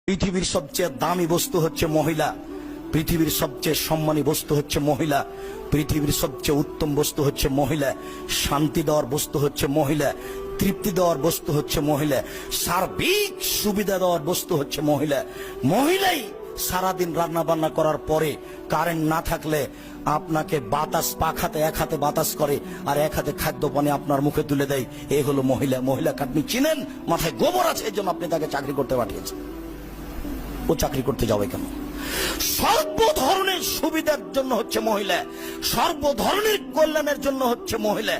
পৃথিবীর সবচেয়ে দামি বস্তু হচ্ছে মহিলা, পৃথিবীর সবচেয়ে সম্মানী বস্তু হচ্ছে মহিলা, পৃথিবীর সবচেয়ে উত্তম বস্তু হচ্ছে মহিলা, শান্তি দেওয়ার বস্তু হচ্ছে মহিলা, তৃপ্তি দেওয়ার বস্তু হচ্ছে মহিলা, সার্বিক সুবিধা দেওয়ার বস্তু হচ্ছে মহিলা। মহিলাই সারাদিন রান্না বান্না করার পরে কারেন্ট না থাকলে আপনাকে বাতাস পাখাতে এক হাতে বাতাস করে আর এক হাতে খাদ্য পানি আপনার মুখে তুলে দেয়। এই হলো মহিলা। মহিলাকে আপনি চিনেন, মাথায় গোবর আছে, এই জন্য আপনি তাকে চাকরি করতে পাঠিয়েছেন। ও চাকরি করতে যাবে কেন? সর্ব ধরনের সুবিধার জন্য হচ্ছে মহিলা, সর্ব ধরনের কল্যাণের জন্য হচ্ছে মহিলা,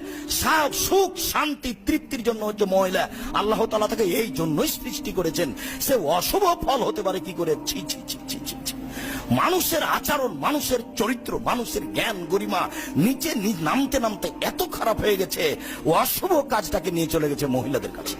সুখ শান্তি তৃপ্তির জন্য হচ্ছে মহিলা। আল্লাহ তাআলা তাকে এই জন্যই সৃষ্টি করেছেন। সে অশুভ ফল হতে পারে কি করে? ছি ছি ছি ছি ছি ছি। মানুষের আচরণ, মানুষের চরিত্র, মানুষের জ্ঞান গরিমা নিচে নামতে নামতে এত খারাপ হয়ে গেছে, ও অশুভ কাজটাকে নিয়ে চলে গেছে মহিলাদের কাছে।